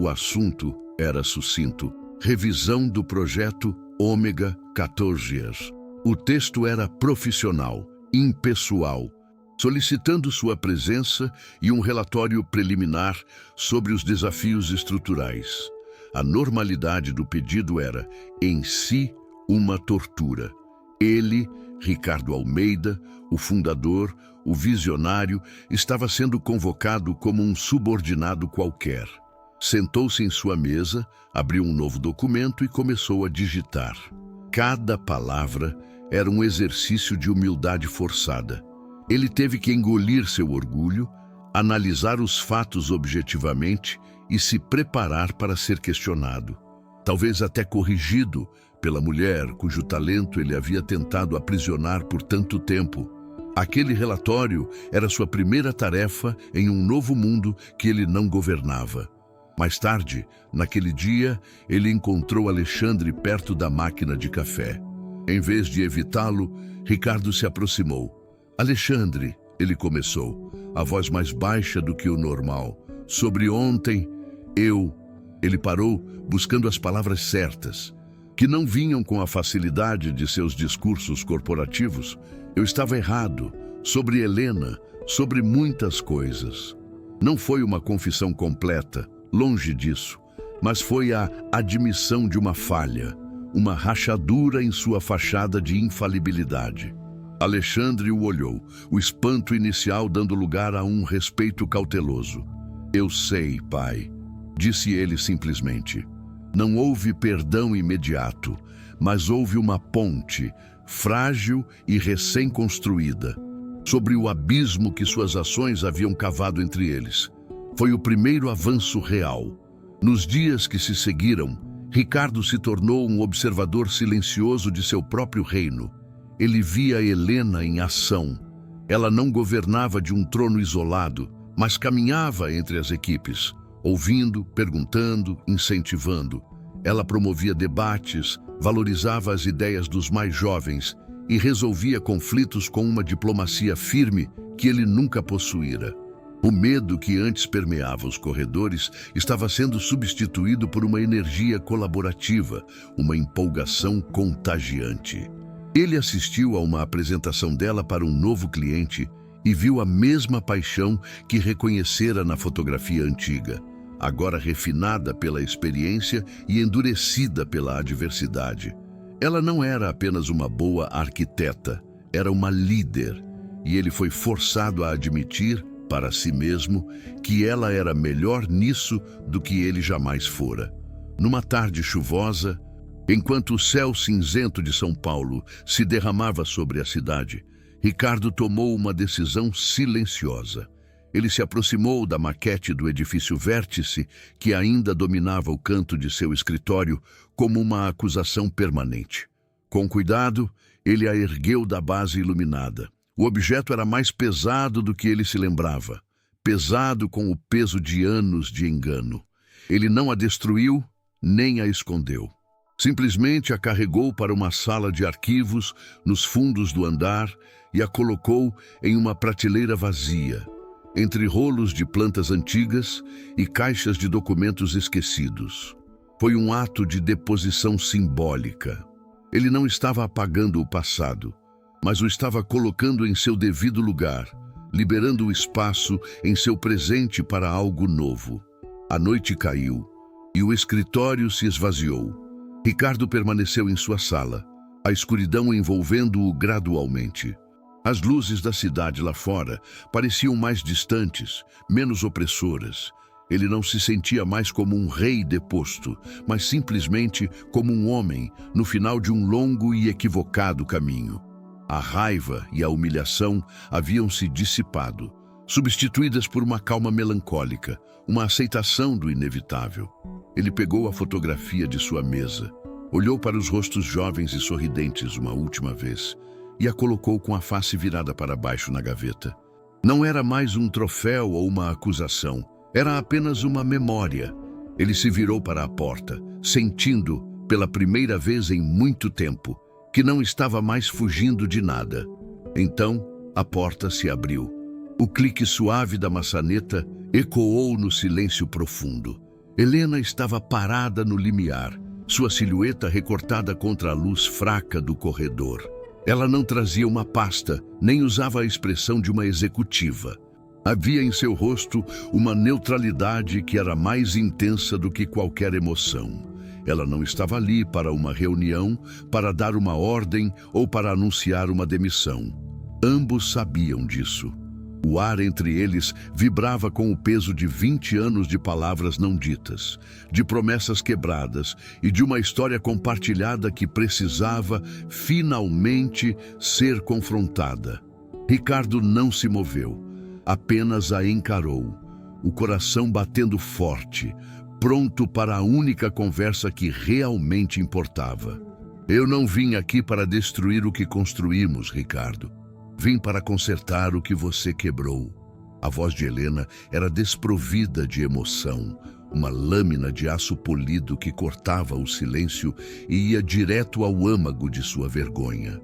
O assunto era sucinto. Revisão do projeto Ômega 14. O texto era profissional, impessoal, solicitando sua presença e um relatório preliminar sobre os desafios estruturais. A normalidade do pedido era, em si, uma tortura. Ele, Ricardo Almeida, o fundador, o visionário, estava sendo convocado como um subordinado qualquer. Sentou-se em sua mesa, abriu um novo documento e começou a digitar. Cada palavra era um exercício de humildade forçada. Ele teve que engolir seu orgulho, analisar os fatos objetivamente e se preparar para ser questionado. Talvez até corrigido pela mulher cujo talento ele havia tentado aprisionar por tanto tempo. Aquele relatório era sua primeira tarefa em um novo mundo que ele não governava. Mais tarde, naquele dia, ele encontrou Alexandre perto da máquina de café. Em vez de evitá-lo, Ricardo se aproximou. Alexandre, ele começou, a voz mais baixa do que o normal. Sobre ontem, Ele parou, buscando as palavras certas, que não vinham com a facilidade de seus discursos corporativos. Eu estava errado, sobre Helena, sobre muitas coisas. Não foi uma confissão completa, longe disso, mas foi a admissão de uma falha, uma rachadura em sua fachada de infalibilidade. Alexandre o olhou, o espanto inicial dando lugar a um respeito cauteloso. Eu sei, pai, disse ele simplesmente. Não houve perdão imediato, mas houve uma ponte, frágil e recém-construída, sobre o abismo que suas ações haviam cavado entre eles. Foi o primeiro avanço real. Nos dias que se seguiram, Ricardo se tornou um observador silencioso de seu próprio reino. Ele via Helena em ação. Ela não governava de um trono isolado, mas caminhava entre as equipes, ouvindo, perguntando, incentivando. Ela promovia debates, valorizava as ideias dos mais jovens e resolvia conflitos com uma diplomacia firme que ele nunca possuíra. O medo que antes permeava os corredores estava sendo substituído por uma energia colaborativa, uma empolgação contagiante. Ele assistiu a uma apresentação dela para um novo cliente e viu a mesma paixão que reconhecera na fotografia antiga, agora refinada pela experiência e endurecida pela adversidade. Ela não era apenas uma boa arquiteta, era uma líder, e ele foi forçado a admitir para si mesmo que ela era melhor nisso do que ele jamais fora. Numa tarde chuvosa, enquanto o céu cinzento de São Paulo se derramava sobre a cidade, Ricardo tomou uma decisão silenciosa. Ele se aproximou da maquete do edifício Vértice, que ainda dominava o canto de seu escritório, como uma acusação permanente. Com cuidado, ele a ergueu da base iluminada. O objeto era mais pesado do que ele se lembrava, pesado com o peso de anos de engano. Ele não a destruiu, nem a escondeu. Simplesmente a carregou para uma sala de arquivos nos fundos do andar e a colocou em uma prateleira vazia, entre rolos de plantas antigas e caixas de documentos esquecidos. Foi um ato de deposição simbólica. Ele não estava apagando o passado, mas o estava colocando em seu devido lugar, liberando o espaço em seu presente para algo novo. A noite caiu e o escritório se esvaziou. Ricardo permaneceu em sua sala, a escuridão envolvendo-o gradualmente. As luzes da cidade lá fora pareciam mais distantes, menos opressoras. Ele não se sentia mais como um rei deposto, mas simplesmente como um homem no final de um longo e equivocado caminho. A raiva e a humilhação haviam se dissipado, substituídas por uma calma melancólica, uma aceitação do inevitável. Ele pegou a fotografia de sua mesa, olhou para os rostos jovens e sorridentes uma última vez e a colocou com a face virada para baixo na gaveta. Não era mais um troféu ou uma acusação, era apenas uma memória. Ele se virou para a porta, sentindo, pela primeira vez em muito tempo, que não estava mais fugindo de nada. Então, a porta se abriu. O clique suave da maçaneta ecoou no silêncio profundo. Helena estava parada no limiar, sua silhueta recortada contra a luz fraca do corredor. Ela não trazia uma pasta, nem usava a expressão de uma executiva. Havia em seu rosto uma neutralidade que era mais intensa do que qualquer emoção. Ela não estava ali para uma reunião, para dar uma ordem ou para anunciar uma demissão. Ambos sabiam disso. O ar entre eles vibrava com o peso de 20 anos de palavras não ditas, de promessas quebradas e de uma história compartilhada que precisava, finalmente, ser confrontada. Ricardo não se moveu, apenas a encarou, o coração batendo forte, pronto para a única conversa que realmente importava. Eu não vim aqui para destruir o que construímos, Ricardo. Vim para consertar o que você quebrou. A voz de Helena era desprovida de emoção, uma lâmina de aço polido que cortava o silêncio e ia direto ao âmago de sua vergonha.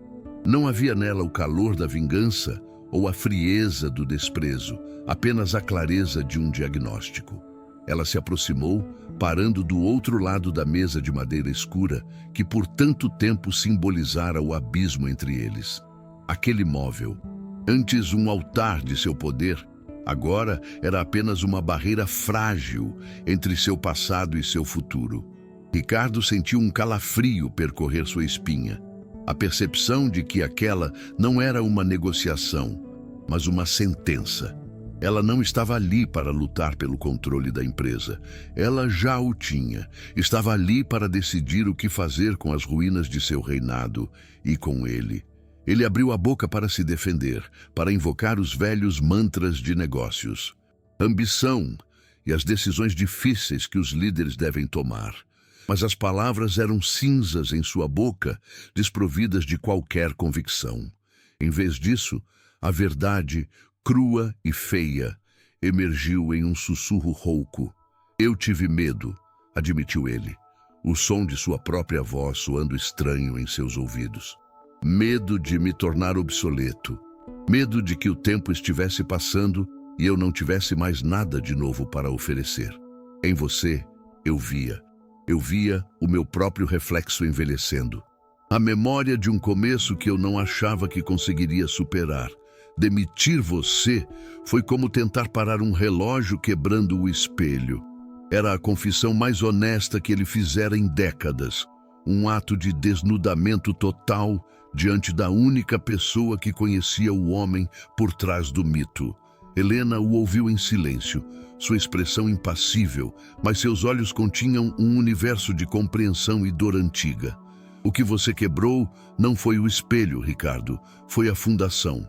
Não havia nela o calor da vingança ou a frieza do desprezo, apenas a clareza de um diagnóstico. Ela se aproximou, parando do outro lado da mesa de madeira escura que por tanto tempo simbolizara o abismo entre eles. Aquele móvel, antes um altar de seu poder, agora era apenas uma barreira frágil entre seu passado e seu futuro. Ricardo sentiu um calafrio percorrer sua espinha, a percepção de que aquela não era uma negociação, mas uma sentença. Ela não estava ali para lutar pelo controle da empresa. Ela já o tinha. Estava ali para decidir o que fazer com as ruínas de seu reinado e com ele. Ele abriu a boca para se defender, para invocar os velhos mantras de negócios. Ambição e as decisões difíceis que os líderes devem tomar. Mas as palavras eram cinzas em sua boca, desprovidas de qualquer convicção. Em vez disso, a verdade, crua e feia, emergiu em um sussurro rouco. Eu tive medo, admitiu ele, o som de sua própria voz soando estranho em seus ouvidos. Medo de me tornar obsoleto. Medo de que o tempo estivesse passando e eu não tivesse mais nada de novo para oferecer. Em você, eu via o meu próprio reflexo envelhecendo. A memória de um começo que eu não achava que conseguiria superar. Demitir você foi como tentar parar um relógio quebrando o espelho. Era a confissão mais honesta que ele fizera em décadas. Um ato de desnudamento total diante da única pessoa que conhecia o homem por trás do mito. Helena o ouviu em silêncio, sua expressão impassível, mas seus olhos continham um universo de compreensão e dor antiga. O que você quebrou não foi o espelho, Ricardo, foi a fundação.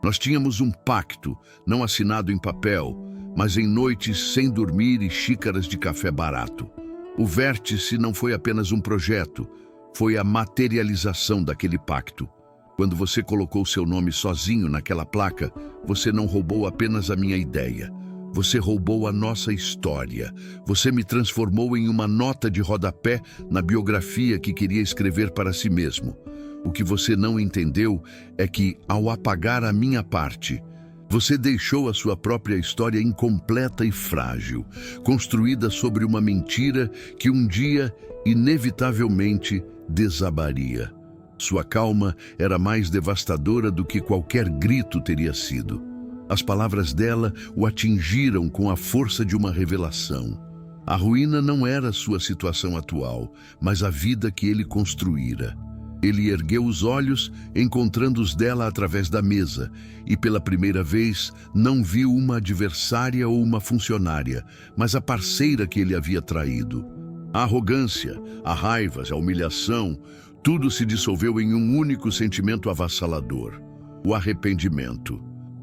Nós tínhamos um pacto, não assinado em papel, mas em noites sem dormir e xícaras de café barato. O vértice não foi apenas um projeto, foi a materialização daquele pacto. Quando você colocou seu nome sozinho naquela placa, você não roubou apenas a minha ideia. Você roubou a nossa história. Você me transformou em uma nota de rodapé na biografia que queria escrever para si mesmo. O que você não entendeu é que, ao apagar a minha parte, você deixou a sua própria história incompleta e frágil, construída sobre uma mentira que um dia, inevitavelmente, desabaria. Sua calma era mais devastadora do que qualquer grito teria sido. As palavras dela o atingiram com a força de uma revelação. A ruína não era sua situação atual, mas a vida que ele construíra. Ele ergueu os olhos, encontrando os dela através da mesa, e pela primeira vez não viu uma adversária ou uma funcionária, mas a parceira que ele havia traído. A arrogância, a raiva, a humilhação, tudo se dissolveu em um único sentimento avassalador: o arrependimento.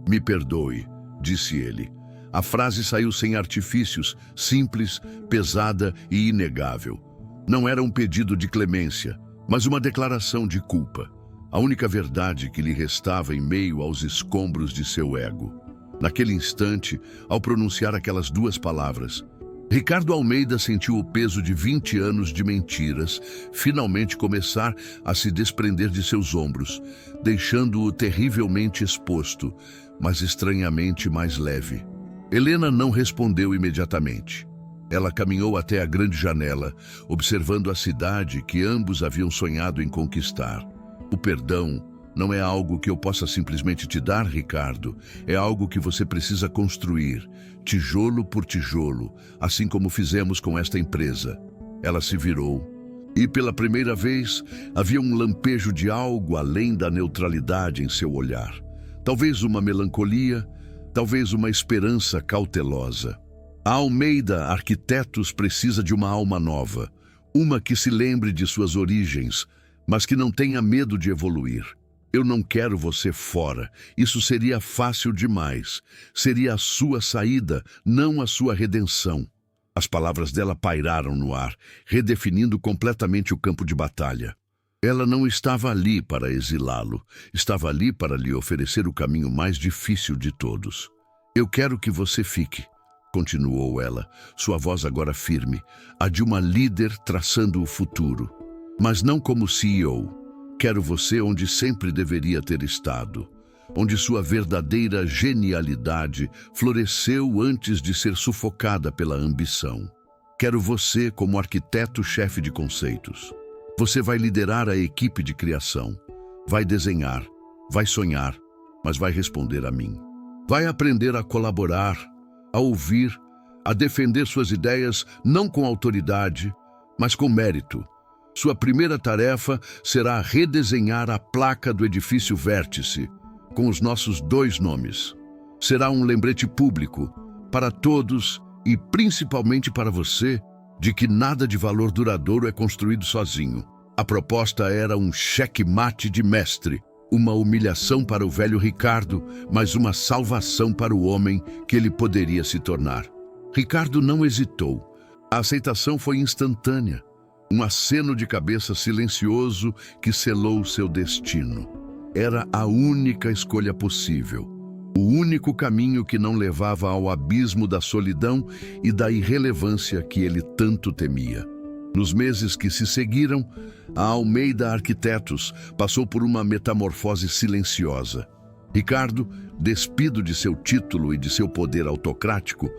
Me perdoe, disse ele. A frase saiu sem artifícios, simples, pesada e inegável. Não era um pedido de clemência, mas uma declaração de culpa. A única verdade que lhe restava em meio aos escombros de seu ego. Naquele instante, ao pronunciar aquelas duas palavras, Ricardo Almeida sentiu o peso de 20 anos de mentiras finalmente começar a se desprender de seus ombros, deixando-o terrivelmente exposto, mas estranhamente mais leve. Helena não respondeu imediatamente. Ela caminhou até a grande janela, observando a cidade que ambos haviam sonhado em conquistar. O perdão não é algo que eu possa simplesmente te dar, Ricardo. É algo que você precisa construir, tijolo por tijolo, assim como fizemos com esta empresa. Ela se virou, e pela primeira vez havia um lampejo de algo além da neutralidade em seu olhar. Talvez uma melancolia, talvez uma esperança cautelosa. A Almeida Arquitetos precisa de uma alma nova, uma que se lembre de suas origens, mas que não tenha medo de evoluir. Eu não quero você fora. Isso seria fácil demais. Seria a sua saída, não a sua redenção. As palavras dela pairaram no ar, redefinindo completamente o campo de batalha. Ela não estava ali para exilá-lo. Estava ali para lhe oferecer o caminho mais difícil de todos. Eu quero que você fique, continuou ela, sua voz agora firme, a de uma líder traçando o futuro. Mas não como CEO. Quero você onde sempre deveria ter estado, onde sua verdadeira genialidade floresceu antes de ser sufocada pela ambição. Quero você como arquiteto-chefe de conceitos. Você vai liderar a equipe de criação, vai desenhar, vai sonhar, mas vai responder a mim. Vai aprender a colaborar, a ouvir, a defender suas ideias não com autoridade, mas com mérito. Sua primeira tarefa será redesenhar a placa do edifício Vértice, com os nossos 2 nomes. Será um lembrete público, para todos e principalmente para você, de que nada de valor duradouro é construído sozinho. A proposta era um checkmate de mestre, uma humilhação para o velho Ricardo, mas uma salvação para o homem que ele poderia se tornar. Ricardo não hesitou. A aceitação foi instantânea. Um aceno de cabeça silencioso que selou seu destino. Era a única escolha possível. O único caminho que não levava ao abismo da solidão e da irrelevância que ele tanto temia. Nos meses que se seguiram, a Almeida Arquitetos passou por uma metamorfose silenciosa. Ricardo, despido de seu título e de seu poder autocrático,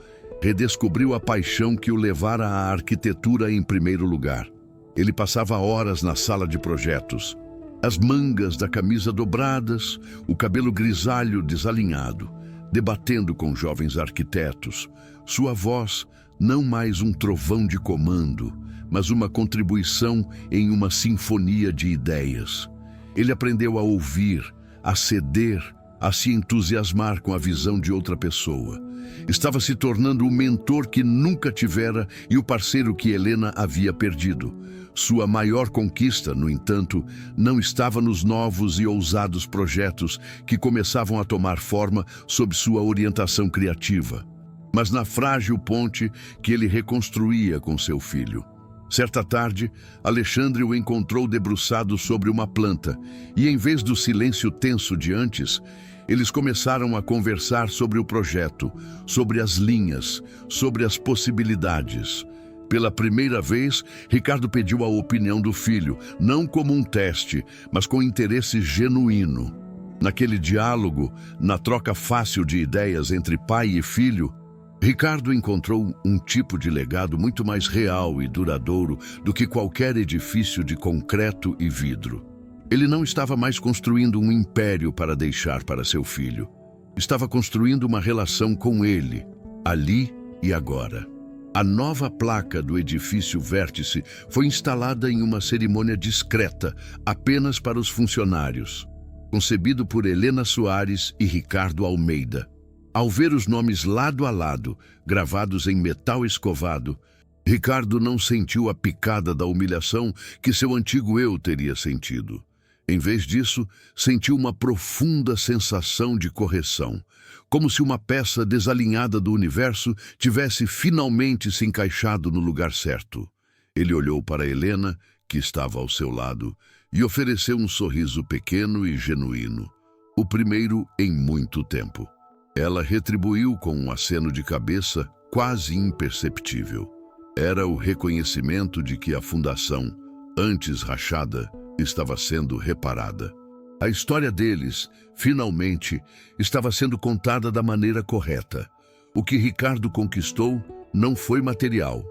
redescobriu a paixão que o levara à arquitetura em primeiro lugar. Ele passava horas na sala de projetos, as mangas da camisa dobradas, o cabelo grisalho desalinhado, debatendo com jovens arquitetos. Sua voz, não mais um trovão de comando, mas uma contribuição em uma sinfonia de ideias. Ele aprendeu a ouvir, a ceder, a se entusiasmar com a visão de outra pessoa. Estava se tornando o mentor que nunca tivera e o parceiro que Helena havia perdido. Sua maior conquista, no entanto, não estava nos novos e ousados projetos que começavam a tomar forma sob sua orientação criativa, mas na frágil ponte que ele reconstruía com seu filho. Certa tarde, Alexandre o encontrou debruçado sobre uma planta e, em vez do silêncio tenso de antes, eles começaram a conversar sobre o projeto, sobre as linhas, sobre as possibilidades. Pela primeira vez, Ricardo pediu a opinião do filho, não como um teste, mas com interesse genuíno. Naquele diálogo, na troca fácil de ideias entre pai e filho, Ricardo encontrou um tipo de legado muito mais real e duradouro do que qualquer edifício de concreto e vidro. Ele não estava mais construindo um império para deixar para seu filho. Estava construindo uma relação com ele, ali e agora. A nova placa do edifício Vértice foi instalada em uma cerimônia discreta, apenas para os funcionários, concebido por Helena Soares e Ricardo Almeida. Ao ver os nomes lado a lado, gravados em metal escovado, Ricardo não sentiu a picada da humilhação que seu antigo eu teria sentido. Em vez disso, sentiu uma profunda sensação de correção, como se uma peça desalinhada do universo tivesse finalmente se encaixado no lugar certo. Ele olhou para Helena, que estava ao seu lado, e ofereceu um sorriso pequeno e genuíno, o primeiro em muito tempo. Ela retribuiu com um aceno de cabeça quase imperceptível. Era o reconhecimento de que a fundação, antes rachada, estava sendo reparada. A história deles, finalmente, estava sendo contada da maneira correta. O que Ricardo conquistou não foi material.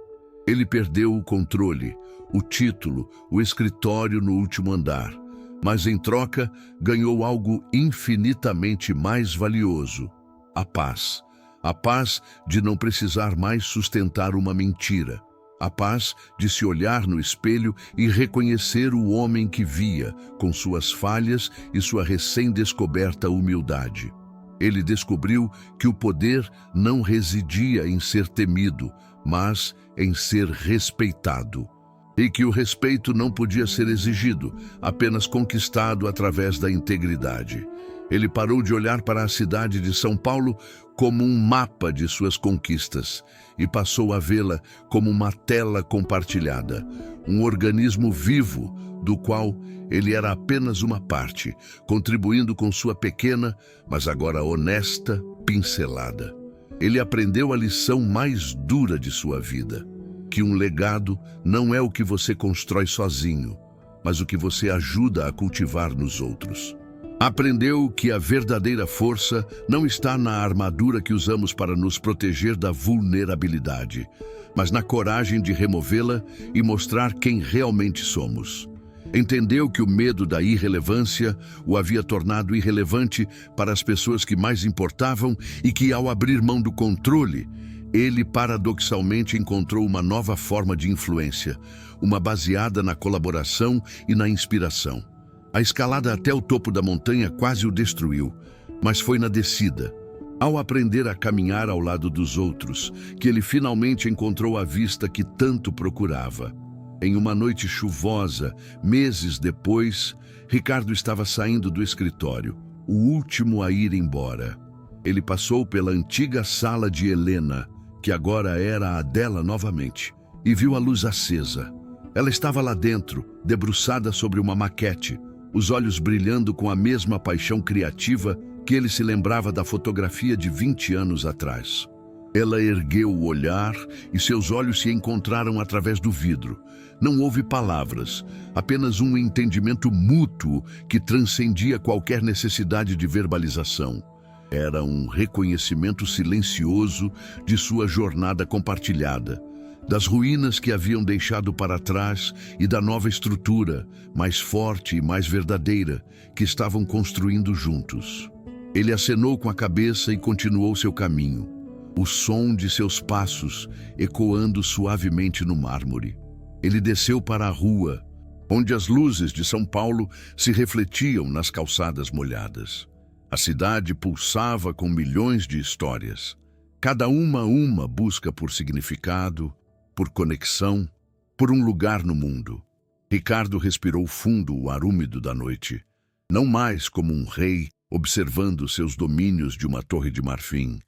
Ele perdeu o controle, o título, o escritório no último andar, mas em troca ganhou algo infinitamente mais valioso: a paz. A paz de não precisar mais sustentar uma mentira. A paz de se olhar no espelho e reconhecer o homem que via, com suas falhas e sua recém-descoberta humildade. Ele descobriu que o poder não residia em ser temido, mas em ser respeitado. E que o respeito não podia ser exigido, apenas conquistado através da integridade. Ele parou de olhar para a cidade de São Paulo como um mapa de suas conquistas e passou a vê-la como uma tela compartilhada, um organismo vivo do qual ele era apenas uma parte, contribuindo com sua pequena, mas agora honesta, pincelada. Ele aprendeu a lição mais dura de sua vida, que um legado não é o que você constrói sozinho, mas o que você ajuda a cultivar nos outros. Aprendeu que a verdadeira força não está na armadura que usamos para nos proteger da vulnerabilidade, mas na coragem de removê-la e mostrar quem realmente somos. Entendeu que o medo da irrelevância o havia tornado irrelevante para as pessoas que mais importavam e que, ao abrir mão do controle, ele paradoxalmente encontrou uma nova forma de influência, uma baseada na colaboração e na inspiração. A escalada até o topo da montanha quase o destruiu, mas foi na descida, ao aprender a caminhar ao lado dos outros, que ele finalmente encontrou a vista que tanto procurava. Em uma noite chuvosa, meses depois, Ricardo estava saindo do escritório, o último a ir embora. Ele passou pela antiga sala de Helena, que agora era a dela novamente, e viu a luz acesa. Ela estava lá dentro, debruçada sobre uma maquete, os olhos brilhando com a mesma paixão criativa que ele se lembrava da fotografia de 20 anos atrás. Ela ergueu o olhar e seus olhos se encontraram através do vidro. Não houve palavras, apenas um entendimento mútuo que transcendia qualquer necessidade de verbalização. Era um reconhecimento silencioso de sua jornada compartilhada, das ruínas que haviam deixado para trás e da nova estrutura, mais forte e mais verdadeira, que estavam construindo juntos. Ele acenou com a cabeça e continuou seu caminho, o som de seus passos ecoando suavemente no mármore. Ele desceu para a rua, onde as luzes de São Paulo se refletiam nas calçadas molhadas. A cidade pulsava com milhões de histórias, cada uma busca por significado, por conexão, por um lugar no mundo. Ricardo respirou fundo o ar úmido da noite, não mais como um rei observando seus domínios de uma torre de marfim,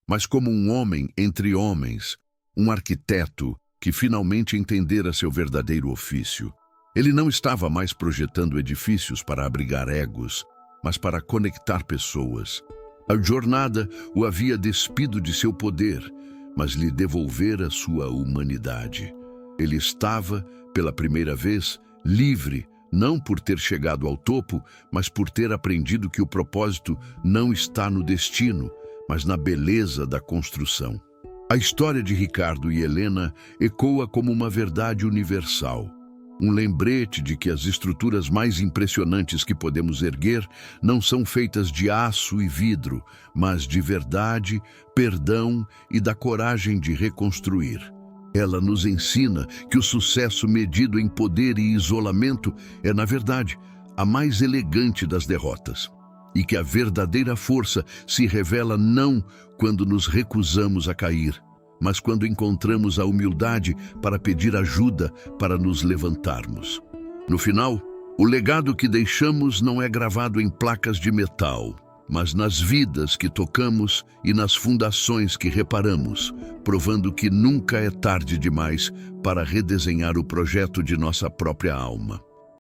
mas como um homem entre homens, um arquiteto que finalmente entendera seu verdadeiro ofício. Ele não estava mais projetando edifícios para abrigar egos, mas para conectar pessoas. A jornada o havia despido de seu poder, mas lhe devolvera sua humanidade. Ele estava, pela primeira vez, livre, não por ter chegado ao topo, mas por ter aprendido que o propósito não está no destino, mas na beleza da construção. A história de Ricardo e Helena ecoa como uma verdade universal, um lembrete de que as estruturas mais impressionantes que podemos erguer não são feitas de aço e vidro, mas de verdade, perdão e da coragem de reconstruir. Ela nos ensina que o sucesso medido em poder e isolamento é, na verdade, a mais elegante das derrotas, e que a verdadeira força se revela não quando nos recusamos a cair, mas quando encontramos a humildade para pedir ajuda para nos levantarmos. No final, o legado que deixamos não é gravado em placas de metal, mas nas vidas que tocamos e nas fundações que reparamos, provando que nunca é tarde demais para redesenhar o projeto de nossa própria alma.